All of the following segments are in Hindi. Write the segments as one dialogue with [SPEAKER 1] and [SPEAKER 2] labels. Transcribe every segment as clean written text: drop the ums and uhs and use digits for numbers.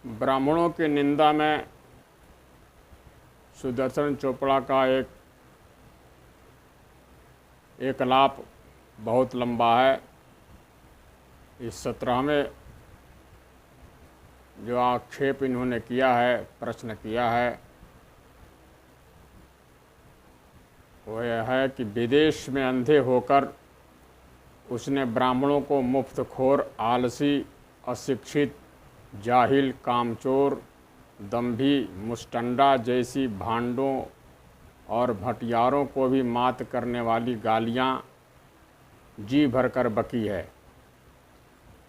[SPEAKER 1] ब्राह्मणों की निंदा में सुदर्शन चोपड़ा का एक लाप बहुत लंबा है। इस 17वें जो आक्षेप इन्होंने किया है, प्रश्न किया है, वो यह है कि विदेश में अंधे होकर उसने ब्राह्मणों को मुफ्तखोर, आलसी, अशिक्षित, जाहिल, कामचोर, दंभी, मुस्टंडा जैसी भांडों और भटियारों को भी मात करने वाली गालियाँ जी भरकर बकी है।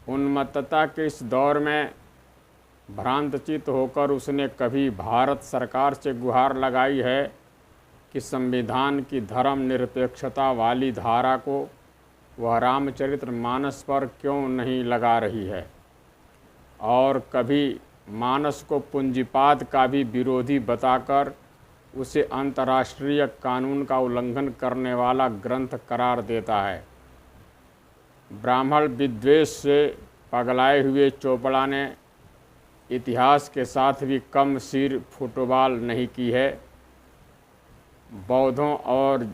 [SPEAKER 1] उन्मत्तता के इस दौर में भ्रांतचित्त होकर उसने कभी भारत सरकार से गुहार लगाई है कि संविधान की धर्म निरपेक्षता वाली धारा को वह रामचरितमानस पर क्यों नहीं लगा रही है, और कभी मानस को पूंजीवाद का भी विरोधी बताकर उसे अंतर्राष्ट्रीय कानून का उल्लंघन करने वाला ग्रंथ करार देता है। ब्राह्मण विद्वेष से पगलाए हुए चोपड़ा ने इतिहास के साथ भी कम सिर फुटबॉल नहीं की है। बौद्धों और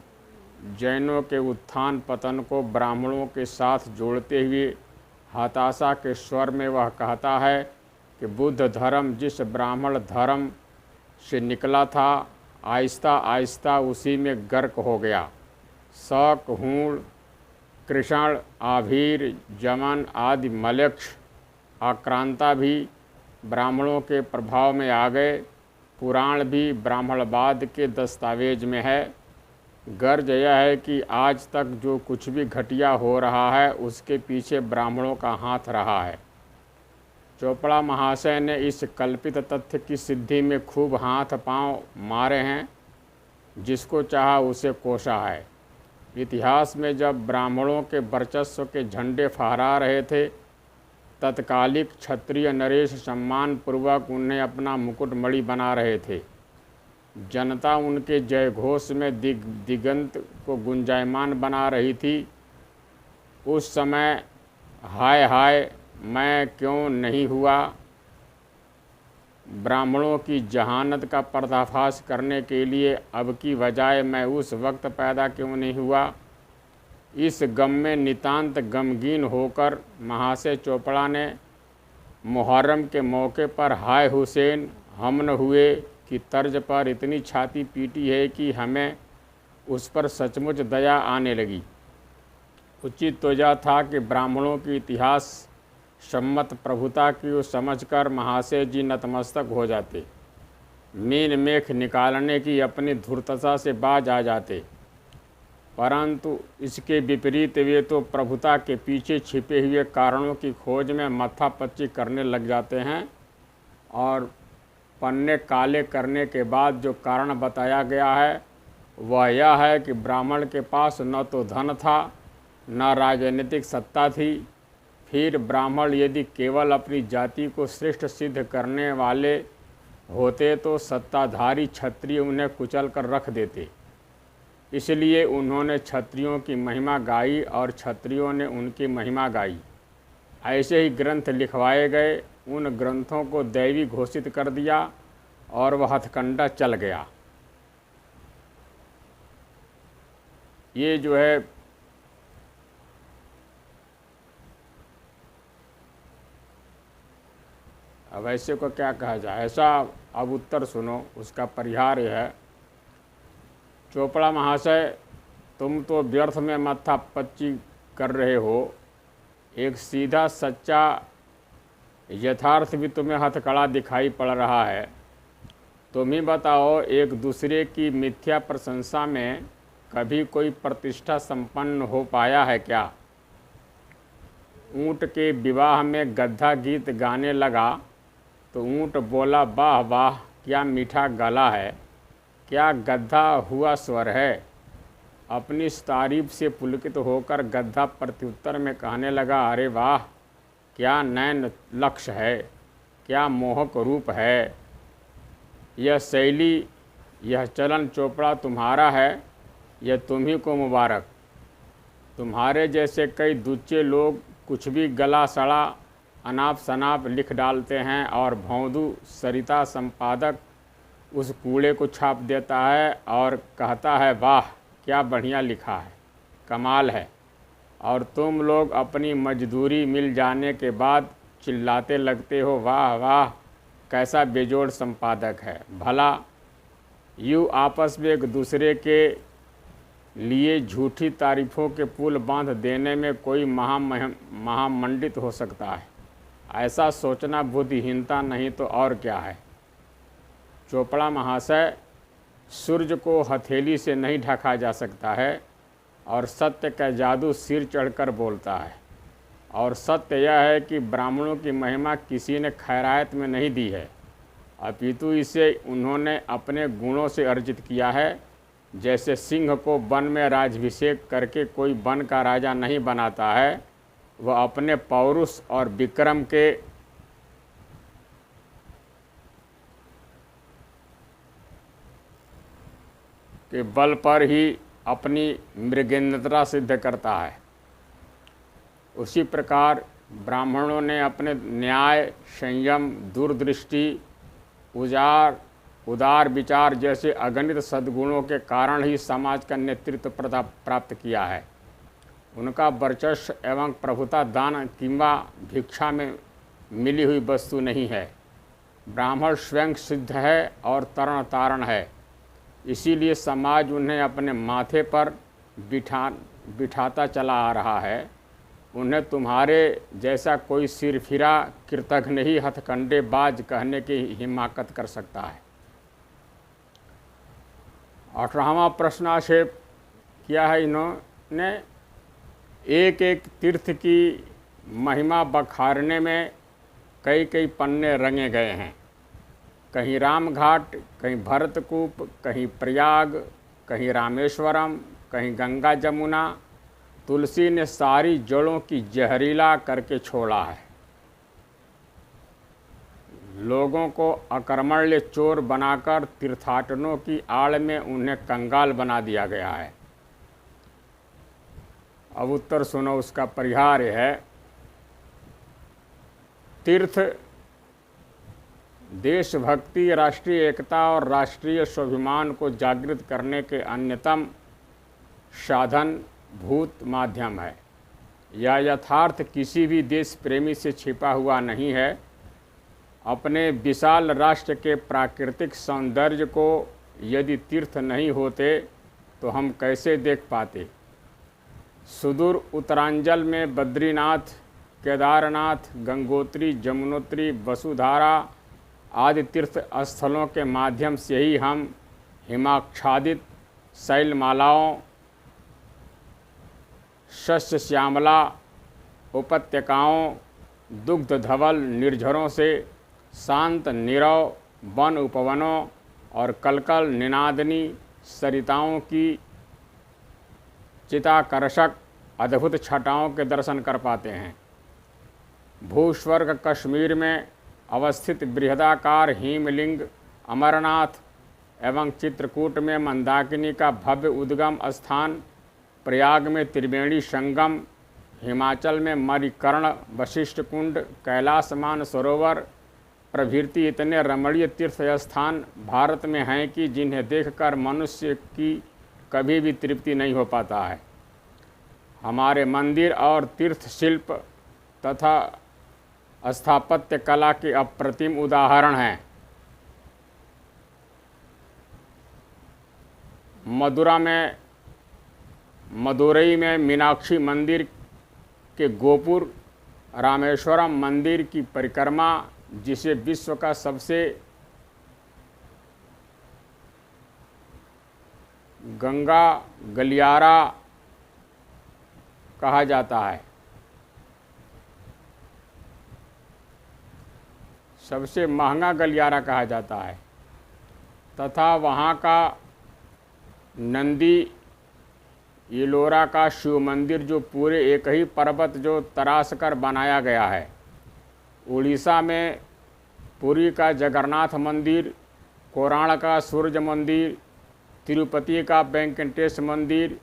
[SPEAKER 1] जैनों के उत्थान पतन को ब्राह्मणों के साथ जोड़ते हुए हताशा के स्वर में वह कहता है कि बुद्ध धर्म जिस ब्राह्मण धर्म से निकला था, आहिस्ता आहिस्ता उसी में गर्क हो गया। शक, हूण, कृष्ण, आभीर, जमन आदि मलेच्छ आक्रांता भी ब्राह्मणों के प्रभाव में आ गए। पुराण भी ब्राह्मणवाद के दस्तावेज में है। गर्ज यह है कि आज तक जो कुछ भी घटिया हो रहा है उसके पीछे ब्राह्मणों का हाथ रहा है। चोपड़ा महाशय ने इस कल्पित तथ्य की सिद्धि में खूब हाथ पांव मारे हैं। जिसको चाहा उसे कोसा है। इतिहास में जब ब्राह्मणों के वर्चस्व के झंडे फहरा रहे थे, तत्कालिक क्षत्रिय नरेश सम्मानपूर्वक उन्हें अपना मुकुटमणि बना रहे थे। जनता उनके जयघोष में दिगंत को गुंजायमान बना रही थी। उस समय हाय हाय मैं क्यों नहीं हुआ। ब्राह्मणों की जहानत का पर्दाफाश करने के लिए अब की बजाय मैं उस वक्त पैदा क्यों नहीं हुआ। इस गम में नितांत गमगीन होकर महाशय चोपड़ा ने मुहर्रम के मौके पर हाय हुसैन हम न हुए की तर्ज पर इतनी छाती पीटी है कि हमें उस पर सचमुच दया आने लगी। उचित तो यह था कि ब्राह्मणों की इतिहास सम्मत प्रभुता की ओर समझकर महाशय जी नतमस्तक हो जाते, मीन मेख निकालने की अपनी धूर्तता से बाज आ जाते। परंतु इसके विपरीत वे तो प्रभुता के पीछे छिपे हुए कारणों की खोज में मत्थापच्ची करने लग जाते हैं, और पन्ने काले करने के बाद जो कारण बताया गया है वह यह है कि ब्राह्मण के पास न तो धन था, न राजनीतिक सत्ता थी। फिर ब्राह्मण यदि केवल अपनी जाति को श्रेष्ठ सिद्ध करने वाले होते तो सत्ताधारी क्षत्रिय उन्हें कुचल कर रख देते। इसलिए उन्होंने क्षत्रियों की महिमा गाई और क्षत्रियों ने उनकी महिमा गाई। ऐसे ही ग्रंथ लिखवाए गए। उन ग्रंथों को दैवी घोषित कर दिया और वह हथकंडा चल गया। ये जो है अब ऐसे को क्या कहा जाए, ऐसा अब उत्तर सुनो, उसका परिहार यह है। चोपड़ा महाशय, तुम तो व्यर्थ में मत्थापच्ची कर रहे हो। एक सीधा सच्चा यथार्थ भी तुम्हें हथकड़ा दिखाई पड़ रहा है। तुम ही बताओ, एक दूसरे की मिथ्या प्रशंसा में कभी कोई प्रतिष्ठा संपन्न हो पाया है क्या। ऊँट के विवाह में गधा गीत गाने लगा तो ऊँट बोला वाह वाह क्या मीठा गला है। क्या गधा हुआ स्वर है। अपनी इस तारीफ से पुलकित होकर गधा प्रत्युत्तर में कहने लगा, अरे वाह क्या नैन लक्ष्य है, क्या मोहक रूप है। यह शैली, यह चलन चोपड़ा तुम्हारा है, यह तुम्ही को मुबारक। तुम्हारे जैसे कई दुच्चे लोग कुछ भी गला सड़ा अनाप शनाप लिख डालते हैं और भौंदू सरिता संपादक उस कूड़े को छाप देता है और कहता है वाह क्या बढ़िया लिखा है, कमाल है, और तुम लोग अपनी मजदूरी मिल जाने के बाद चिल्लाते लगते हो वाह वाह कैसा बेजोड़ संपादक है। भला यूँ आपस में एक दूसरे के लिए झूठी तारीफ़ों के पुल बांध देने में कोई महामंडित हो सकता है? ऐसा सोचना बुद्धिहीनता नहीं तो और क्या है। चोपड़ा महाशय, सूर्य को हथेली से नहीं ढका जा सकता है और सत्य का जादू सिर चढ़कर बोलता है। और सत्य यह है कि ब्राह्मणों की महिमा किसी ने खैरायत में नहीं दी है, अपितु इसे उन्होंने अपने गुणों से अर्जित किया है। जैसे सिंह को वन में राज्याभिषेक करके कोई वन का राजा नहीं बनाता है, वह अपने पौरुष और विक्रम के बल पर ही अपनी मृगेंद्रता सिद्ध करता है। उसी प्रकार ब्राह्मणों ने अपने न्याय, संयम, दूरदृष्टि, उदार विचार जैसे अगणित सद्गुणों के कारण ही समाज का नेतृत्व प्राप्त किया है। उनका वर्चस्व एवं प्रभुता दान किंवा भिक्षा में मिली हुई वस्तु नहीं है। ब्राह्मण स्वयं सिद्ध है और तरण तारण है, इसीलिए समाज उन्हें अपने माथे पर बिठाता चला आ रहा है। उन्हें तुम्हारे जैसा कोई सिरफिरा कृतघ्न ही हथकंडे बाज कहने की हिमाकत कर सकता है। 18वां प्रश्नाक्षेप किया है इन्होंने। एक एक तीर्थ की महिमा बखारने में कई कई पन्ने रंगे गए हैं। कहीं रामघाट, कहीं भरतकूप, कहीं प्रयाग, कहीं रामेश्वरम, कहीं गंगा जमुना। तुलसी ने सारी जड़ों की जहरीला करके छोड़ा है। लोगों को अकर्मण्य चोर बनाकर तीर्थाटनों की आड़ में उन्हें कंगाल बना दिया गया है। अब उत्तर सुनो, उसका परिहार है। तीर्थ देशभक्ति, राष्ट्रीय एकता और राष्ट्रीय स्वाभिमान को जागृत करने के अन्यतम साधन भूत माध्यम है। यह यथार्थ किसी भी देश प्रेमी से छिपा हुआ नहीं है। अपने विशाल राष्ट्र के प्राकृतिक सौंदर्य को यदि तीर्थ नहीं होते तो हम कैसे देख पाते। सुदूर उत्तरांचल में बद्रीनाथ, केदारनाथ, गंगोत्री, जमुनोत्री, वसुधारा आदि तीर्थ स्थलों के माध्यम से ही हम हिमाच्छादित शैलमालाओं, शस्य श्यामला उपत्यकाओं, दुग्ध धवल निर्झरों से शांत नीरव वन उपवनों और कलकल निनादनी सरिताओं की चिताकर्षक अद्भुत छटाओं के दर्शन कर पाते हैं। भूस्वर्ग कश्मीर में अवस्थित बृहदाकार हिमलिंग अमरनाथ एवं चित्रकूट में मंदाकिनी का भव्य उद्गम स्थान, प्रयाग में त्रिवेणी संगम, हिमाचल में मणिकर्ण वशिष्ठ कुंड, कैलाश मानसरोवर प्रभृति इतने रमणीय तीर्थ स्थान भारत में हैं कि जिन्हें देखकर मनुष्य की कभी भी तृप्ति नहीं हो पाता है। हमारे मंदिर और तीर्थ शिल्प तथा स्थापत्य कला के अप्रतिम उदाहरण हैं। मदुरई में मीनाक्षी मंदिर के गोपुर, रामेश्वरम मंदिर की परिक्रमा जिसे विश्व का सबसे गंगा गलियारा कहा जाता है, सबसे महंगा गलियारा कहा जाता है, तथा वहाँ का नंदी येलोरा का शिव मंदिर जो पूरे एक ही पर्वत जो तराश कर बनाया गया है। उड़ीसा में पुरी का जगन्नाथ मंदिर, कोराण का सूर्य मंदिर, तिरुपति का वेंकटेश मंदिर,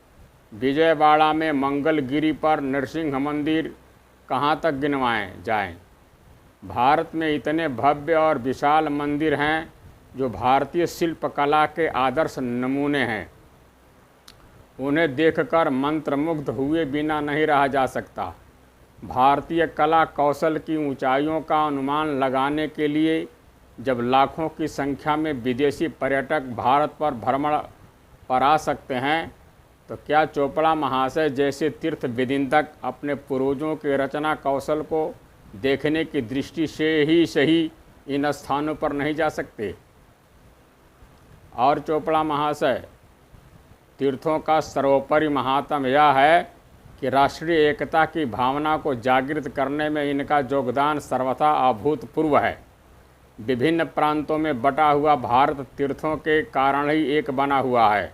[SPEAKER 1] विजयवाड़ा में मंगलगिरी पर नरसिंह मंदिर, कहाँ तक गिनवाएं जाएं। भारत में इतने भव्य और विशाल मंदिर हैं जो भारतीय शिल्पकला के आदर्श नमूने हैं। उन्हें देखकर मंत्रमुग्ध हुए बिना नहीं रहा जा सकता। भारतीय कला कौशल की ऊंचाइयों का अनुमान लगाने के लिए जब लाखों की संख्या में विदेशी पर्यटक भारत पर भ्रमण पर आ सकते हैं, तो क्या चोपड़ा महाशय जैसे तीर्थ विदितक अपने पूर्वजों के रचना कौशल को देखने की दृष्टि से ही सही इन स्थानों पर नहीं जा सकते? और चोपड़ा महाशय, तीर्थों का सर्वोपरि महात्म यह है कि राष्ट्रीय एकता की भावना को जागृत करने में इनका योगदान सर्वथा अभूतपूर्व है। विभिन्न प्रांतों में बटा हुआ भारत तीर्थों के कारण ही एक बना हुआ है।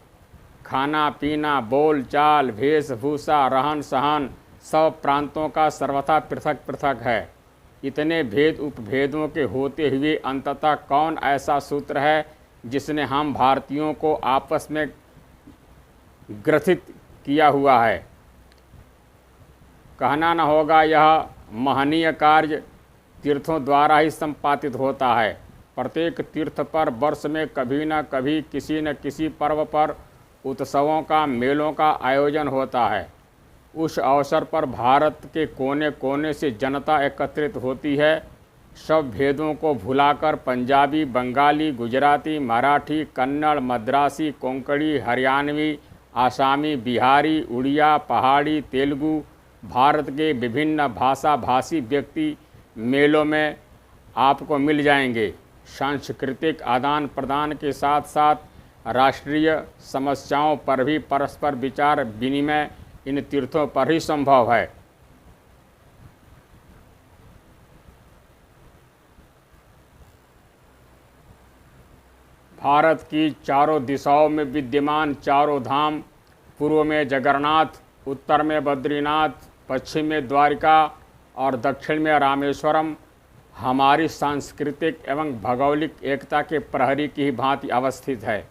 [SPEAKER 1] खाना पीना, बोल चाल, वेशभूषा, रहन सहन सब प्रांतों का सर्वथा पृथक पृथक है। इतने भेद उपभेदों के होते हुए अंततः कौन ऐसा सूत्र है जिसने हम भारतीयों को आपस में ग्रथित किया हुआ है? कहना न होगा यह महनीय कार्य तीर्थों द्वारा ही संपादित होता है। प्रत्येक तीर्थ पर वर्ष में कभी न कभी किसी न किसी पर्व पर उत्सवों का, मेलों का आयोजन होता है। उस अवसर पर भारत के कोने कोने से जनता एकत्रित होती है। सब भेदों को भुलाकर पंजाबी, बंगाली, गुजराती, मराठी, कन्नड़, मद्रासी, कोंकणी, हरियाणवी, आसामी, बिहारी, उड़िया, पहाड़ी, तेलुगु, भारत के विभिन्न भाषा भाषी व्यक्ति मेलों में आपको मिल जाएंगे। सांस्कृतिक आदान प्रदान के साथ साथ राष्ट्रीय समस्याओं पर भी परस्पर विचार विनिमय इन तीर्थों पर ही संभव है। भारत की चारों दिशाओं में विद्यमान चारों धाम, पूर्व में जगन्नाथ, उत्तर में बद्रीनाथ, पश्चिम में द्वारिका और दक्षिण में रामेश्वरम हमारी सांस्कृतिक एवं भौगोलिक एकता के प्रहरी की ही भांति अवस्थित है।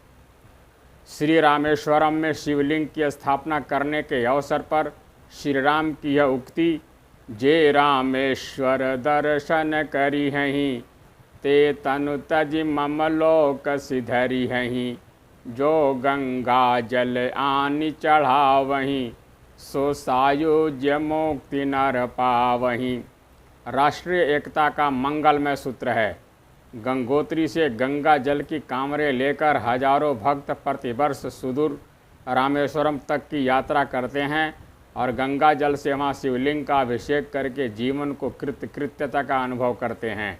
[SPEAKER 1] श्री रामेश्वरम में शिवलिंग की स्थापना करने के अवसर पर श्री राम की यह उक्ति, जे रामेश्वर दर्शन करी हहीं, ते तनु तज मम लोक सिधरी हहीं, जो गंगा जल आनि चढ़ावहीं, सो सायुज्य मुक्ति नर पावहीं। राष्ट्रीय एकता का मंगलमय सूत्र है। गंगोत्री से गंगा जल की कांवरें लेकर हजारों भक्त प्रतिवर्ष सुदूर रामेश्वरम तक की यात्रा करते हैं और गंगा जल से वहाँ शिवलिंग का अभिषेक करके जीवन को कृतकृत्यता का अनुभव करते हैं।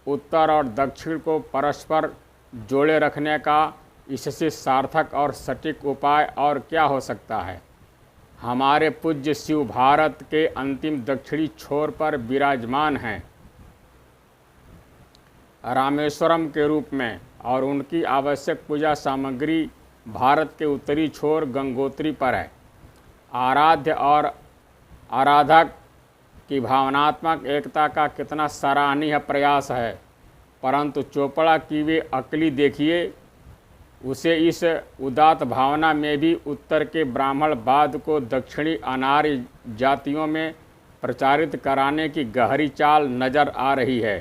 [SPEAKER 1] उत्तर और दक्षिण को परस्पर जोड़े रखने का इससे सार्थक और सटीक उपाय और क्या हो सकता है? हमारे पूज्य शिव भारत के अंतिम दक्षिणी छोर पर विराजमान हैं रामेश्वरम के रूप में, और उनकी आवश्यक पूजा सामग्री भारत के उत्तरी छोर गंगोत्री पर है। आराध्य और आराधक की भावनात्मक एकता का कितना सराहनीय प्रयास है, परंतु चोपड़ा की वे अकली देखिए। उसे इस उदात्त भावना में भी उत्तर के ब्राह्मणवाद को दक्षिणी अनार्य जातियों में प्रचारित कराने की गहरी चाल नज़र आ रही है।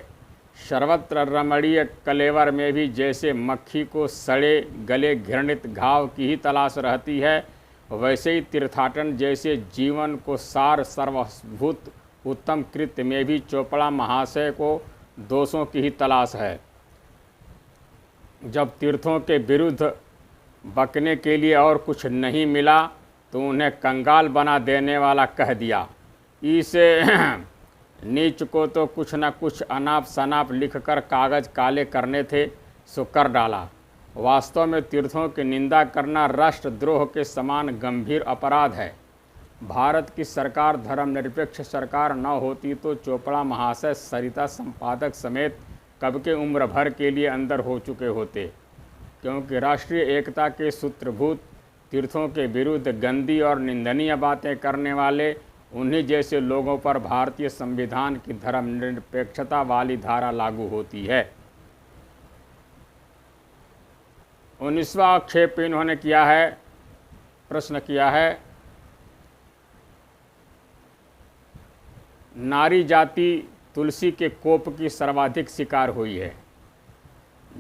[SPEAKER 1] सर्वत्र रमणीय कलेवर में भी जैसे मक्खी को सड़े गले घृणित घाव की ही तलाश रहती है, वैसे ही तीर्थाटन जैसे जीवन को सार सर्वभूत उत्तम कृत्य में भी चोपड़ा महाशय को दोषों की ही तलाश है। जब तीर्थों के विरुद्ध बकने के लिए और कुछ नहीं मिला तो उन्हें कंगाल बना देने वाला कह दिया। इस नीच को तो कुछ न कुछ अनाप शनाप लिखकर कागज काले करने थे, सो कर डाला। वास्तव में तीर्थों की निंदा करना राष्ट्रद्रोह के समान गंभीर अपराध है। भारत की सरकार धर्मनिरपेक्ष सरकार न होती तो चोपड़ा महाशय सरिता संपादक समेत कब के उम्र भर के लिए अंदर हो चुके होते, क्योंकि राष्ट्रीय एकता के सूत्रभूत तीर्थों के विरुद्ध गंदी और निंदनीय बातें करने वाले उन्हीं जैसे लोगों पर भारतीय संविधान की धर्मनिरपेक्षता वाली धारा लागू होती है। 19वां आक्षेप इन्होंने किया है, प्रश्न किया है, नारी जाति तुलसी के कोप की सर्वाधिक शिकार हुई है।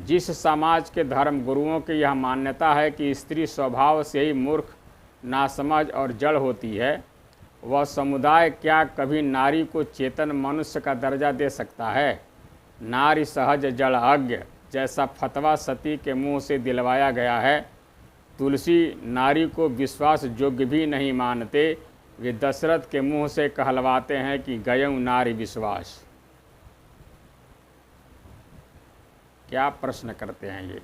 [SPEAKER 1] जिस समाज के धर्म गुरुओं की यह मान्यता है कि स्त्री स्वभाव से ही मूर्ख, नासमझ और जड़ होती है, वह समुदाय क्या कभी नारी को चेतन मनुष्य का दर्जा दे सकता है? नारी सहज जड़ अज्ञ जैसा फतवा सती के मुंह से दिलवाया गया है। तुलसी नारी को विश्वास योग्य भी नहीं मानते, वे दशरथ के मुंह से कहलवाते हैं कि गयऊँ नारी विश्वास। क्या प्रश्न करते हैं ये?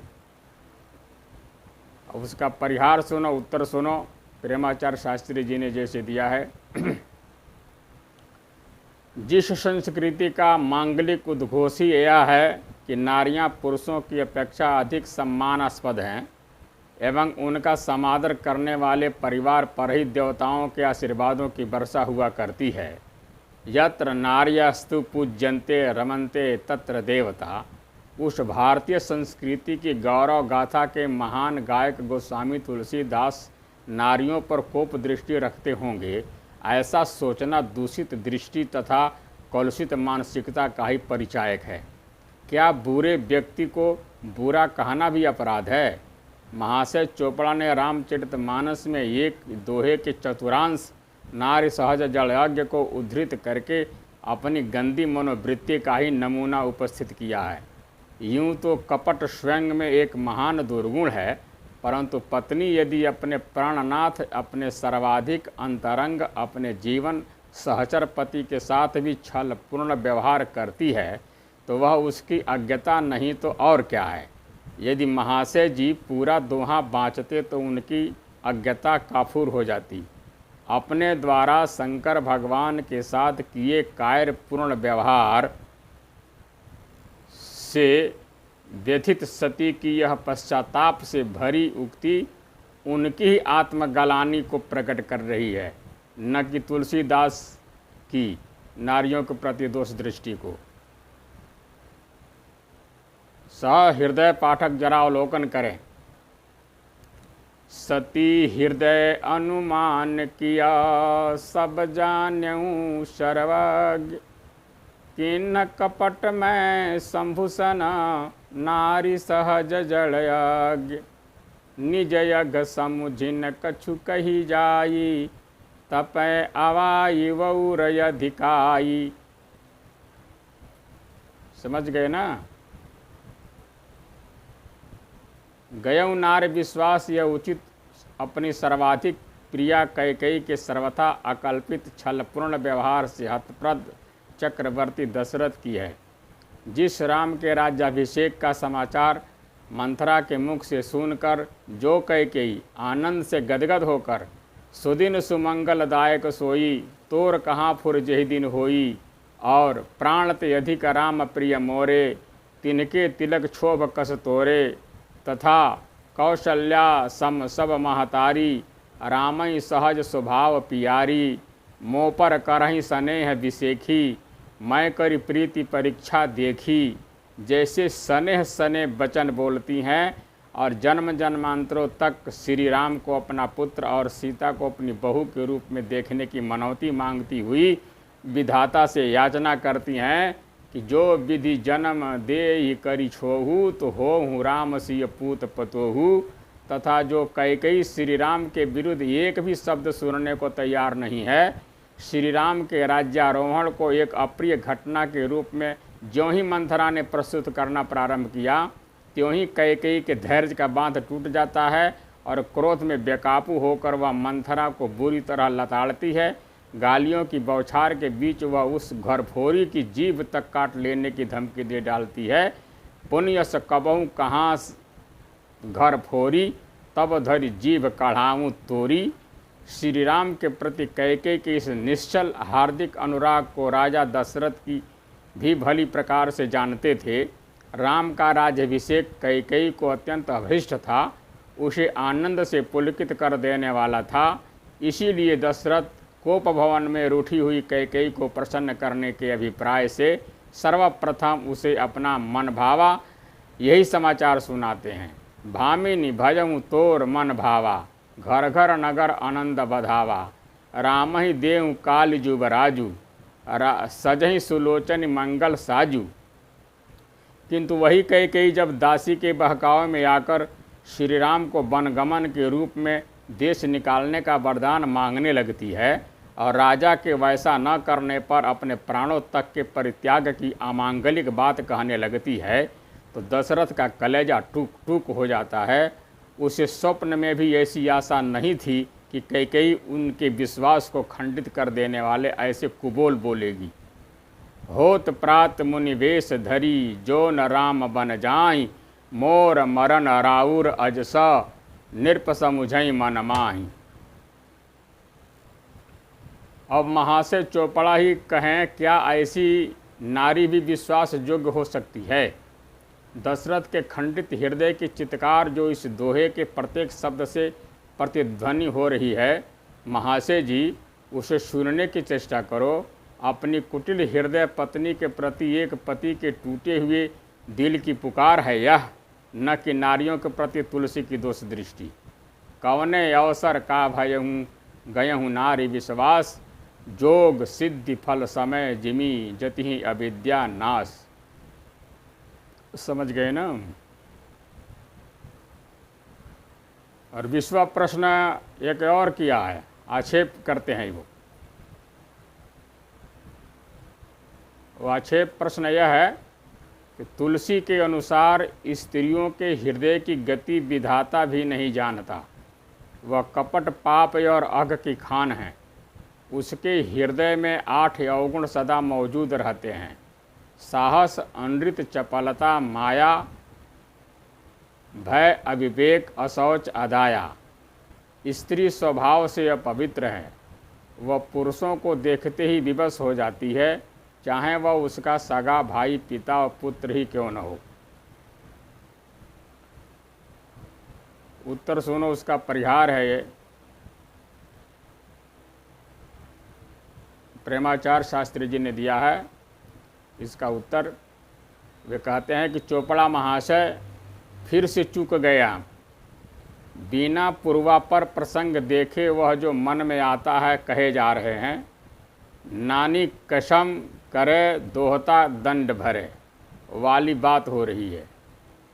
[SPEAKER 1] अब उसका परिहार सुनो, उत्तर सुनो। प्रेमाचार्य शास्त्री जी ने जैसे दिया है जिस संस्कृति का मांगलिक उद्घोष ही यह है कि नारियां पुरुषों की अपेक्षा अधिक सम्मानास्पद हैं एवं उनका समादर करने वाले परिवार पर ही देवताओं के आशीर्वादों की वर्षा हुआ करती है। यत्र नार्यस्तु पूज्यन्ते रमन्ते तत्र देवता, उस भारतीय संस्कृति की गौरव गाथा के महान गायक गोस्वामी तुलसीदास नारियों पर कोप दृष्टि रखते होंगे, ऐसा सोचना दूषित दृष्टि तथा कलुषित मानसिकता का ही परिचायक है। क्या बुरे व्यक्ति को बुरा कहना भी अपराध है? महाशय चोपड़ा ने रामचरितमानस में एक दोहे के चतुरांश नारी सहज जड़यज्ञ को उद्धृत करके अपनी गंदी मनोवृत्ति का ही नमूना उपस्थित किया है। यूं तो कपट स्वयं में एक महान दुर्गुण है, परंतु पत्नी यदि अपने प्राणनाथ, अपने सर्वाधिक अंतरंग, अपने जीवन सहचर पति के साथ भी छल पूर्ण व्यवहार करती है तो वह उसकी अज्ञता नहीं तो और क्या है। यदि महाशय जी पूरा दोहा बाँचते तो उनकी अज्ञता काफूर हो जाती। अपने द्वारा शंकर भगवान के साथ किए कायर पूर्ण व्यवहार से व्यथित सती की यह पश्चाताप से भरी उक्ति उनकी ही आत्मगलानी को प्रकट कर रही है, न कि तुलसीदास की नारियों के प्रति दोष दृष्टि को। सहृदय पाठक जरा अवलोकन करें। सती हृदय अनुमान किया, सब जान्यूं सर्वज्ञ, किन कपट में शंभुसन नारी सहज जड़यज्ञ, निज यज्ञ समुझिन कछु कही जाई, तपय अवाई वौरय अधिकाई। समझ गए ना? गयऊँ नारी विश्वास यह उचित अपनी सर्वाधिक प्रिया कैकेयी के सर्वथा अकल्पित छलपूर्ण व्यवहार से हतप्रद चक्रवर्ती दशरथ की है। जिस राम के राज्याभिषेक का समाचार मंथरा के मुख से सुनकर जो कैकेयी आनंद से गदगद होकर सुदिन सुमंगलदायक सोई, तोर कहाँ फुर जेहि दिन होई, और प्राण ते अधिक राम प्रिय मोरे, तिनके तिलक क्षोभ कस तोरे, तथा कौशल्या सम सब महतारी, रामई सहज स्वभाव पियारी, मोह पर करहि स्नेह विसेखी, मैं करी प्रीति परीक्षा देखी। जैसे स्नेह सने वचन बोलती हैं और जन्म जन्मांतरों तक श्री राम को अपना पुत्र और सीता को अपनी बहू के रूप में देखने की मनौती मांगती हुई विधाता से याचना करती हैं कि जो विधि जन्म दे ही करी छोहू, तो होहूँ राम सिय पूत पतोहू। तथा जो कैकेयी श्री राम के विरुद्ध एक भी शब्द सुनने को तैयार नहीं है, श्री राम के राज्यारोहण को एक अप्रिय घटना के रूप में ज्यों ही मंथरा ने प्रस्तुत करना प्रारंभ किया, त्यों ही कैकेयी के धैर्य का बांध टूट जाता है और क्रोध में बेकाबू होकर वह मंथरा को बुरी तरह लताड़ती है। गालियों की बौछार के बीच वह उस घरफोरी की जीभ तक काट लेने की धमकी दे डालती है। पुण्यस कबहूँ कहाँ घरफोरी, तब धरि जीभ कढ़ाऊँ तोरी। श्री राम के प्रति कैकेयी के इस निश्चल हार्दिक अनुराग को राजा दशरथ की भी भली प्रकार से जानते थे। राम का राज्याभिषेक कैकेयी को अत्यंत अभीष्ट था, उसे आनंद से पुलकित कर देने वाला था। इसीलिए दशरथ कोप भवन में रूठी हुई कैकेयी को प्रसन्न करने के अभिप्राय से सर्वप्रथम उसे अपना मन भावा यही समाचार सुनाते हैं। भामिनी भजऊँ तोर मन भावा, घर घर नगर आनंद बधावा, राम ही देव काल जुबराजू, सजहि सुलोचन मंगल साजू। किंतु वही कैकेयी जब दासी के बहकावे में आकर श्री राम को वनगमन के रूप में देश निकालने का वरदान मांगने लगती है और राजा के वैसा न करने पर अपने प्राणों तक के परित्याग की अमांगलिक बात कहने लगती है, तो दशरथ का कलेजा टूक टूक हो जाता है। उसे स्वप्न में भी ऐसी आशा नहीं थी कि कैकेयी उनके विश्वास को खंडित कर देने वाले ऐसे कुबोल बोलेगी। होत प्रात मुनिवेश धरी जो न राम बन जाई, मोर मरण राउर अजस नृप समुझई मन माही। अब महाशय चोपड़ा ही कहें, क्या ऐसी नारी भी विश्वास योग्य हो सकती है? दशरथ के खंडित हृदय की चित्कार जो इस दोहे के प्रत्येक शब्द से प्रतिध्वनि हो रही है, महाशय जी उसे सुनने की चेष्टा करो। अपनी कुटिल हृदय पत्नी के प्रति एक पति के टूटे हुए दिल की पुकार है यह, न कि नारियों के प्रति तुलसी की दोष दृष्टि। कवने अवसर का भय हूँ गय हूँ नारी विश्वास, जोग सिद्धि फल समय जिमी जति अविद्या नाश। समझ गए ना? और विश्व प्रश्न एक और किया है, आक्षेप करते हैं वो आक्षेप प्रश्न यह है कि तुलसी के अनुसार स्त्रियों के हृदय की गति विधाता भी नहीं जानता। वह कपट पाप और अघ की खान है। उसके हृदय में 8 अवगुण सदा मौजूद रहते हैं, साहस, अनृत, चपलता, माया, भय, अविवेक, अशौच, अदाया। स्त्री स्वभाव से अपवित्र है। वह पुरुषों को देखते ही विवश हो जाती है, चाहे वह उसका सगा भाई, पिता और पुत्र ही क्यों न हो। उत्तर सुनो, उसका परिहार है ये। प्रेमाचार्य शास्त्री जी ने दिया है इसका उत्तर। वे कहते हैं कि चोपड़ा महाशय फिर से चूक गया। बिना पूर्वापर प्रसंग देखे वह जो मन में आता है कहे जा रहे हैं। नानी कसम करे दोहता दंड भरे वाली बात हो रही है।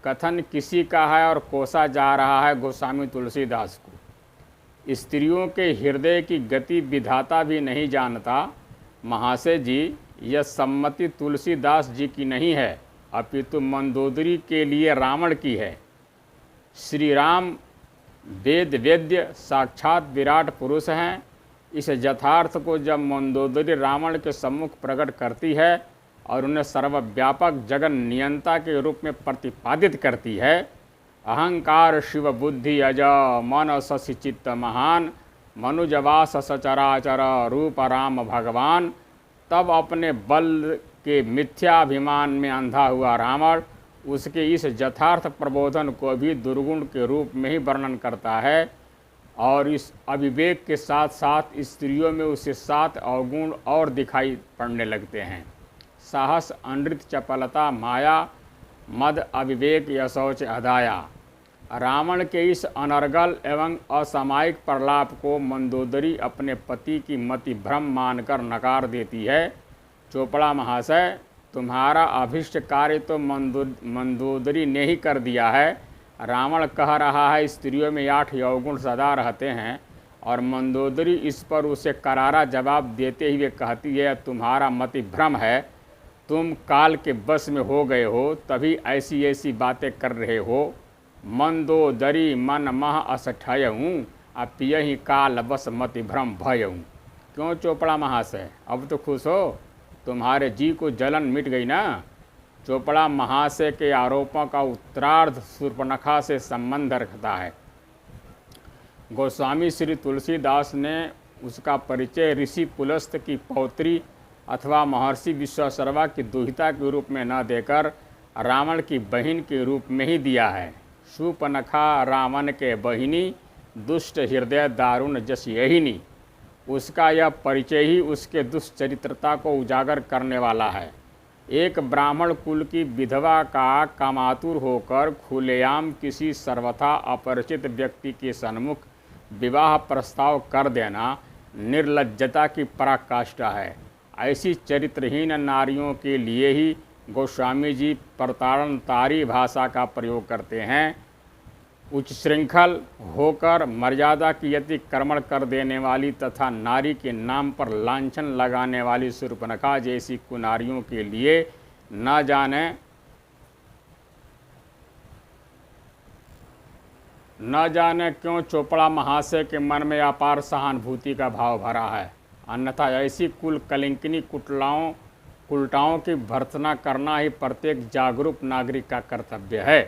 [SPEAKER 1] कथन किसी का है और कोसा जा रहा है गोस्वामी तुलसीदास को। स्त्रियों के हृदय की गति विधाता भी नहीं जानता। महाशय जी, यह सम्मति तुलसीदास जी की नहीं है, अपितु मंदोदरी के लिए रावण की है। श्री राम वेद वेद्य साक्षात विराट पुरुष हैं। इस यथार्थ को जब मंदोदरी रावण के सम्मुख प्रकट करती है और उन्हें सर्वव्यापक जगन नियंता के रूप में प्रतिपादित करती है, अहंकार शिव बुद्धि अज मन शशि चित्त महान, मनुजवास सचराचर रूप राम भगवान, तब अपने बल के मिथ्याभिमान में अंधा हुआ रावण उसके इस यथार्थ प्रबोधन को भी दुर्गुण के रूप में ही वर्णन करता है। और इस अविवेक के साथ साथ स्त्रियों में उसे 7 अवगुण और दिखाई पड़ने लगते हैं। साहस, अनृत, चपलता, माया, मद, अविवेक, यशौच, अदाया। रावण के इस अनर्गल एवं असामायिक प्रलाप को मंदोदरी अपने पति की मति भ्रम मानकर नकार देती है। चोपड़ा महाशय, तुम्हारा अभिष्ट कार्य तो मंदोदरी ने ही कर दिया है। रावण कह रहा है स्त्रियों में 8 अवगुण सदा रहते हैं, और मंदोदरी इस पर उसे करारा जवाब देते हुए कहती है तुम्हारा मति भ्रम है, तुम काल के बस में हो गए हो, तभी ऐसी ऐसी बातें कर रहे हो। मंदोदरी मन मह असठयऊँ, अब यही काल बस मति भ्रम भयऊँ। क्यों चोपड़ा महाशय, अब तो खुश हो, तुम्हारे जी को जलन मिट गई ना। चोपड़ा महाशय के आरोपों का उत्तरार्ध शूर्पणखा से संबंध रखता है। गोस्वामी श्री तुलसीदास ने उसका परिचय ऋषि पुलस्त की पौत्री अथवा महर्षि विश्वासर्वा की दुहिता के रूप में न देकर रावण की बहन के रूप में ही दिया है। शूर्पणखा रावण के बहिनी, दुष्ट हृदय दारुण जस यहिनी। उसका यह परिचय ही उसके दुष्चरित्रता को उजागर करने वाला है। एक ब्राह्मण कुल की विधवा का कामातुर होकर खुलेआम किसी सर्वथा अपरिचित व्यक्ति के सन्मुख विवाह प्रस्ताव कर देना निर्लज्जता की पराकाष्ठा है। ऐसी चरित्रहीन नारियों के लिए ही गोस्वामी जी प्रताड़नकारी भाषा का प्रयोग करते हैं। उच्च श्रृंखल होकर मर्यादा की अतिक्रमण कर देने वाली तथा नारी के नाम पर लांछन लगाने वाली शूर्पणखा जैसी कुनारियों के लिए न जाने क्यों चोपड़ा महाशय के मन में अपार सहानुभूति का भाव भरा है। अन्यथा ऐसी कुल कलिंकिनी कुलटाओं की भर्त्सना करना ही प्रत्येक जागरूक नागरिक का कर्तव्य है।